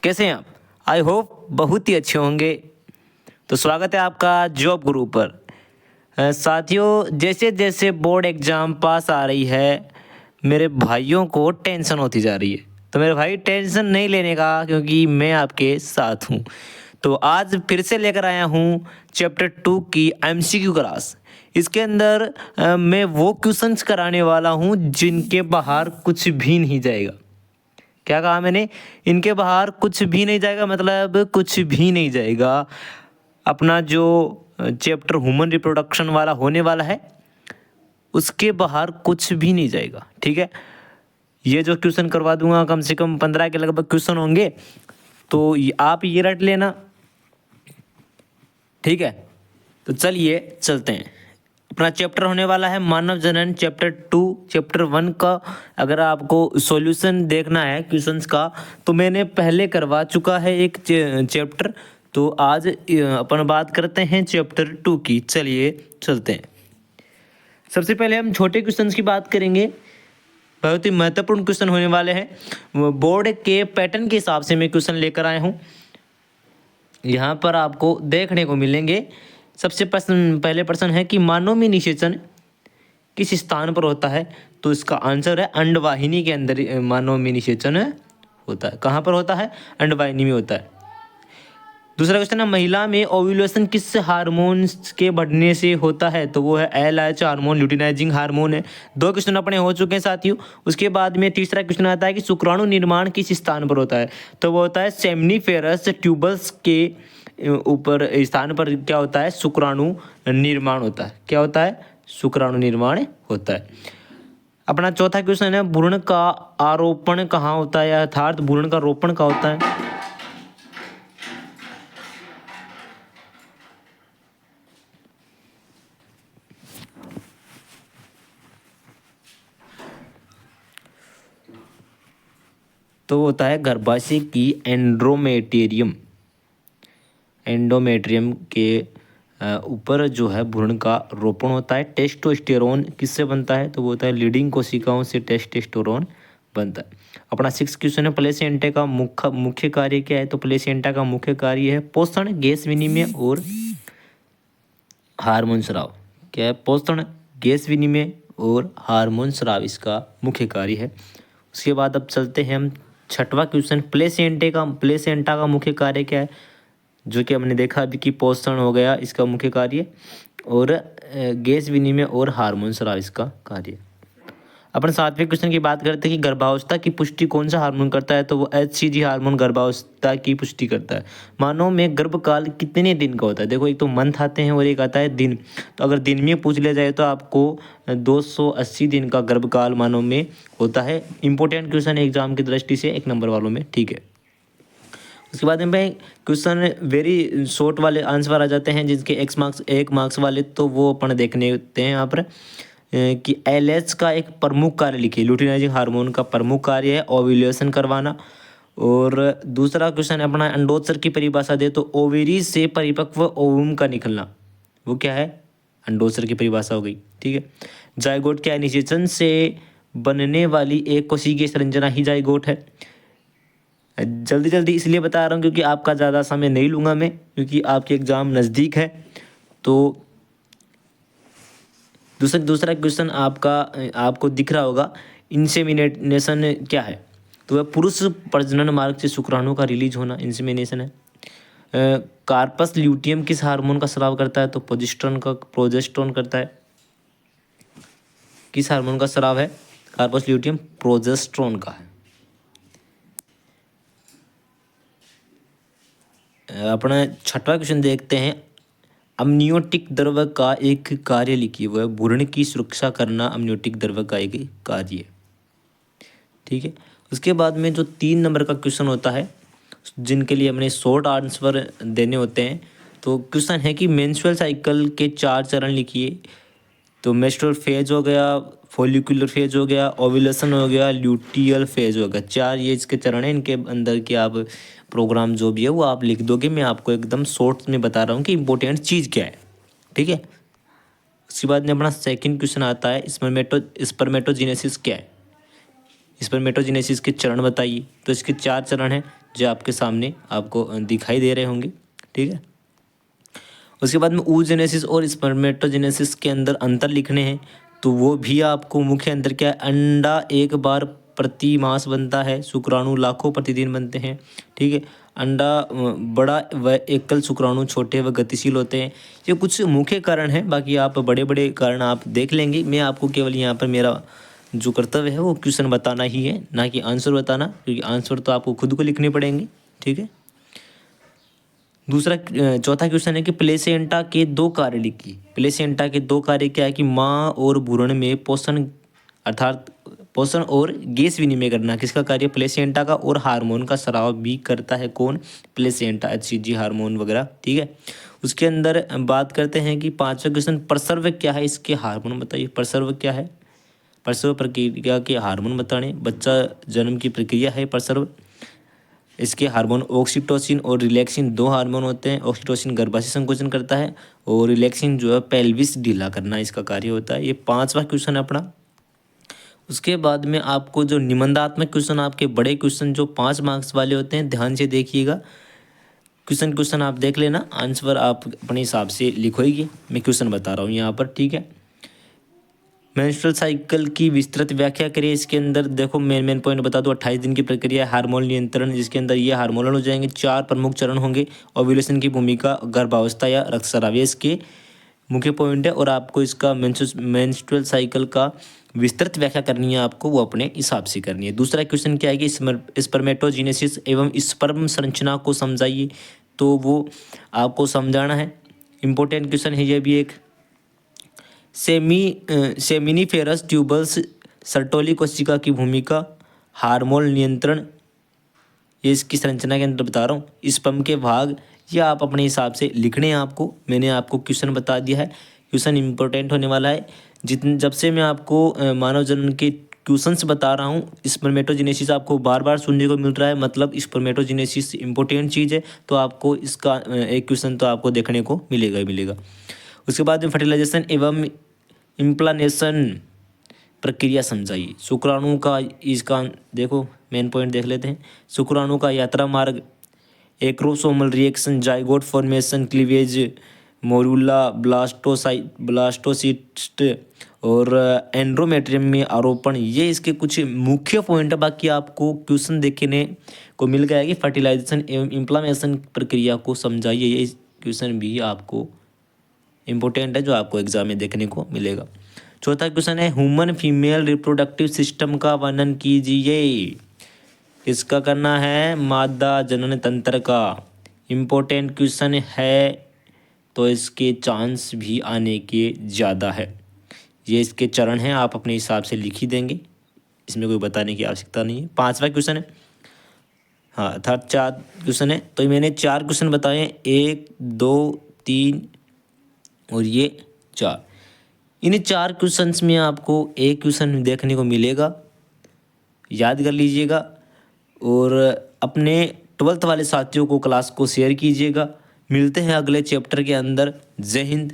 कैसे हैं आप? आई होप बहुत ही अच्छे होंगे। तो स्वागत है आपका जॉब गुरु पर। साथियों, जैसे जैसे बोर्ड एग्ज़ाम पास आ रही है, मेरे भाइयों को टेंशन होती जा रही है। तो मेरे भाई, टेंशन नहीं लेने का, क्योंकि मैं आपके साथ हूँ। तो आज फिर से लेकर आया हूँ चैप्टर 2 की एमसीक्यू क्लास। इसके अंदर मैं वो क्वेश्चंस कराने वाला हूँ जिनके बाहर कुछ भी नहीं जाएगा। क्या कहा मैंने? इनके बाहर कुछ भी नहीं जाएगा, मतलब कुछ भी नहीं जाएगा। अपना जो चैप्टर ह्यूमन रिप्रोडक्शन वाला होने वाला है, उसके बाहर कुछ भी नहीं जाएगा। ठीक है, ये जो क्वेश्चन करवा दूंगा, कम से कम 15 के लगभग क्वेश्चन होंगे। तो आप ये रट लेना। ठीक है, तो चलिए चलते हैं। अपना चैप्टर होने वाला है मानव जनन, चैप्टर 2। चैप्टर 1 का अगर आपको सॉल्यूशन देखना है क्वेश्चंस का, तो मैंने पहले करवा चुका है एक चैप्टर। तो आज अपन बात करते हैं चैप्टर 2 की। चलिए चलते हैं। सबसे पहले हम छोटे क्वेश्चंस की बात करेंगे। बहुत ही महत्वपूर्ण क्वेश्चन होने वाले हैं। बोर्ड के पैटर्न के हिसाब से मैं क्वेश्चन लेकर आया हूँ। यहाँ पर आपको देखने को मिलेंगे। सबसे पहले प्रश्न है कि मानव में निषेचन किस स्थान पर होता है? तो इसका आंसर है अंडवाहिनी के अंदर मानव में निषेचन होता है। कहाँ पर होता है? अंडवाहिनी में होता है। दूसरा क्वेश्चन है, महिला में ओव्यूलेशन किस हार्मोन्स के बढ़ने से होता है? तो वो है LH हार्मोन, ल्यूटिनाइजिंग हार्मोन है। 2 क्वेश्चन अपने हो चुके हैं साथियों। उसके बाद में तीसरा क्वेश्चन आता है कि शुक्राणु निर्माण किस स्थान पर होता है? तो वो होता है सेमनीफेरस ट्यूबल्स के ऊपर स्थान पर क्या होता है? शुक्राणु निर्माण होता है। क्या होता है? शुक्राणु निर्माण होता है। अपना चौथा क्वेश्चन है, भ्रूण का आरोपण कहाँ होता है, अर्थात भ्रूण का रोपण कहाँ होता है? तो होता है गर्भाशय की एंड्रोमेटेरियम। एंडोमेट्रियम के ऊपर जो है भ्रूण का रोपण होता है। टेस्टोस्टेरोन किससे बनता है? तो वो होता है लीडिंग कोशिकाओं से टेस्टोस्टेरोन बनता है। अपना 6 क्वेश्चन है, प्लेसेंटा का मुख्य कार्य क्या है? तो प्लेसेंटा का मुख्य कार्य है पोषण, गैस विनिमय और हार्मोन स्राव। क्या है? पोषण, गैस विनिमय और हार्मोन स्राव इसका मुख्य कार्य है। उसके बाद अब चलते हैं हम छठवां क्वेश्चन, प्लेसेंटा का मुख्य कार्य क्या है? जो कि हमने देखा अभी कि पोषण हो गया इसका मुख्य कार्य, और गैस विनिमय और हार्मोन स्राव इसका कार्य। अपन 7वें क्वेश्चन की बात करते हैं कि गर्भावस्था की पुष्टि कौन सा हार्मोन करता है? तो वो HCG हार्मोन गर्भावस्था की पुष्टि करता है। मानव में गर्भकाल कितने दिन का होता है? देखो, एक तो मंथ आते हैं और एक आता है दिन। तो अगर दिन में पूछ लिया जाए तो आपको 280 दिन का गर्भकाल मानव में होता है। इंपॉर्टेंट क्वेश्चन है एग्जाम की दृष्टि से, 1 नंबर वालों में। ठीक है, उसके बाद में भाई क्वेश्चन वेरी शॉर्ट वाले आंसर आ जाते हैं, जिसके 1 मार्क्स वाले, तो वो अपन देखने होते हैं यहाँ पर। कि LH का एक प्रमुख कार्य लिखिए। ल्यूटिनाइजिंग हार्मोन का प्रमुख कार्य है ओव्यूलेशन करवाना। और दूसरा क्वेश्चन अपना अंडोत्सर्ग की परिभाषा दे, तो ओवेरी से परिपक्व ओवम का निकलना, वो क्या है? अंडोत्सर्ग की परिभाषा हो गई। ठीक है, जाइगोट क्या है? निषेचन से बनने वाली एक कोशिकीय संरचना ही जाइगोट है। जल्दी जल्दी इसलिए बता रहा हूँ क्योंकि आपका ज़्यादा समय नहीं लूँगा मैं, क्योंकि आपके एग्ज़ाम नज़दीक है। तो दूसरा क्वेश्चन आपको दिख रहा होगा, इंसेमिनेशन क्या है? तो वह पुरुष प्रजनन मार्ग से शुक्राणु का रिलीज होना इंसेमिनेशन है। कार्पस ल्यूटियम किस हार्मोन का स्राव करता है? तो प्रोजेस्टेरोन करता है। किस हार्मोन का स्राव है? कार्पस ल्यूटियम प्रोजेस्टेरोन का है। अपना 6वां क्वेश्चन देखते हैं, अमनियोटिक द्रव का एक कार्य लिखिए। वह भ्रूण की सुरक्षा करना अमनियोटिक द्रव का एक कार्य है। ठीक है, उसके बाद में जो 3 नंबर का क्वेश्चन होता है, जिनके लिए हमने शॉर्ट आंसर देने होते हैं, तो क्वेश्चन है कि मेंस्ट्रुअल साइकिल के 4 चरण लिखिए। तो मेंस्ट्रुअल फेज हो गया, फॉलिकुलर फेज हो गया, ओव्यूलेशन हो गया, ल्यूटियल फेज हो गया। 4 ये इसके चरण हैं। इनके अंदर के आप प्रोग्राम जो भी है वो आप लिख दोगे। मैं आपको एकदम शॉर्ट में बता रहा हूँ कि इंपॉर्टेंट चीज़ क्या है। ठीक है, उसके बाद में अपना सेकंड क्वेश्चन आता है, स्पर्मेटोजेनेसिस क्या है? स्पर्मेटोजेनेसिस के चरण बताइए। तो इसके 4 चरण हैं जो आपके सामने आपको दिखाई दे रहे होंगे, ठीक है। उसके बाद में oogenesis और स्पर्मेटोजेनेसिस के अंदर अंतर लिखने हैं, तो वो भी आपको मुख्य अंतर क्या है, अंडा एक बार प्रति मास बनता है, शुक्राणु लाखों प्रतिदिन बनते हैं, ठीक है। अंडा बड़ा व एकल, शुक्राणु छोटे व गतिशील होते हैं। ये कुछ मुख्य कारण हैं, बाकी आप बड़े बड़े कारण आप देख लेंगे। मैं आपको केवल यहाँ पर मेरा जो कर्तव्य है वो क्वेश्चन बताना ही है, ना कि आंसर बताना, क्योंकि आंसर तो आपको खुद को लिखने पड़ेंगे, ठीक है। दूसरा चौथा क्वेश्चन है कि प्लेसेंटा के 2 कार्य लिखिए। प्लेसेंटा के 2 कार्य क्या है कि माँ और भ्रूण में पोषण अर्थात पोषण और गैस विनिमय करना किसका कार्य, प्लेसेंटा का। और हार्मोन का स्राव भी करता है कौन, प्लेसेंटा, HCG हार्मोन वगैरह, ठीक है। उसके अंदर बात करते हैं कि 5वां क्वेश्चन प्रसव क्या है, इसके हार्मोन बताइए। प्रसव क्या है, प्रसव प्रक्रिया के हार्मोन बताने। बच्चा जन्म की प्रक्रिया है प्रसव। इसके हार्मोन ऑक्सीटोसिन और रिलैक्सिन 2 हार्मोन होते हैं। ऑक्सीटोसिन गर्भाशय संकोचन करता है और रिलैक्सिन जो है पेल्विस ढीला करना इसका कार्य होता है। ये 5वां क्वेश्चन है अपना। उसके बाद में आपको जो निबंधात्मक क्वेश्चन, आपके बड़े क्वेश्चन जो 5 मार्क्स वाले होते हैं, ध्यान से देखिएगा। क्वेश्चन आप देख लेना, आंसर आप अपने हिसाब से लिखोगे। मैं क्वेश्चन बता रहा हूँ यहाँ पर, ठीक है। मेंस्ट्रुअल साइकिल की विस्तृत व्याख्या करिए। इसके अंदर देखो मेन पॉइंट बता दो। 28 दिन की प्रक्रिया है, हार्मोन नियंत्रण, जिसके अंदर ये हार्मोनल हो जाएंगे। 4 प्रमुख चरण होंगे। ओव्यूलेशन की भूमिका, गर्भावस्था या रक्तस्राव, इसके मुख्य पॉइंट है। और आपको इसका मेंस्ट्रुअल साइकिल का विस्तृत व्याख्या करनी है, आपको वो अपने हिसाब से करनी है। दूसरा क्वेश्चन क्या है कि स्पर्मेटोजेनेसिस एवं स्पर्म संरचना को समझाइए। तो वो आपको समझाना है, इंपॉर्टेंट क्वेश्चन है ये भी एक। सेमिनिफेरस ट्यूबल्स, सर्टोली कोशिका की भूमिका, हार्मोन नियंत्रण, ये इसकी संरचना के अंदर बता रहा हूँ। स्पर्म के भाग, ये आप अपने हिसाब से लिखने हैं आपको। मैंने आपको क्वेश्चन बता दिया है, क्वेश्चन इंपॉर्टेंट होने वाला है। जब से मैं आपको मानव जन्म के क्वेश्चंस बता रहा हूँ, स्पर्मेटोजेनेसिस आपको बार बार सुनने को मिल रहा है, मतलब स्पर्मेटोजेनेसिस इंपॉर्टेंट चीज़ है, तो आपको इसका एक क्वेश्चन तो आपको देखने को मिलेगा ही मिलेगा। उसके बाद में फर्टिलाइजेशन एवं इम्प्लानेशन प्रक्रिया समझाइए। शुक्राणु का, इसका देखो मेन पॉइंट देख लेते हैं। शुक्राणु का यात्रा मार्ग, acrosomal reaction, zygote formation, cleavage, morula, blastocyst और एंड्रोमेट्रियम में आरोपण, ये इसके कुछ मुख्य पॉइंट है। बाकी आपको क्वेश्चन देखने को मिल गया कि फर्टिलाइजेशन एवं इम्प्लामेशन प्रक्रिया को समझाइए। ये क्वेश्चन भी आपको इम्पोर्टेंट है, जो आपको एग्जाम में देखने को मिलेगा। चौथा क्वेश्चन है ह्यूमन फीमेल रिप्रोडक्टिव सिस्टम का वर्णन कीजिए। इसका करना है मादा जनन तंत्र का। इम्पोर्टेंट क्वेश्चन है, तो इसके चांस भी आने के ज़्यादा है। ये इसके चरण हैं, आप अपने हिसाब से लिख ही देंगे, इसमें कोई बताने की आवश्यकता नहीं है। 5वां क्वेश्चन है, हाँ अर्थात 4 क्वेश्चन है। तो मैंने 4 क्वेश्चन बताए, 1 2 3 और ये 4। इन 4 क्वेश्चंस में आपको एक क्वेश्चन देखने को मिलेगा, याद कर लीजिएगा। और अपने 12th वाले साथियों को, क्लास को शेयर कीजिएगा। मिलते हैं अगले चैप्टर के अंदर। जय हिंद।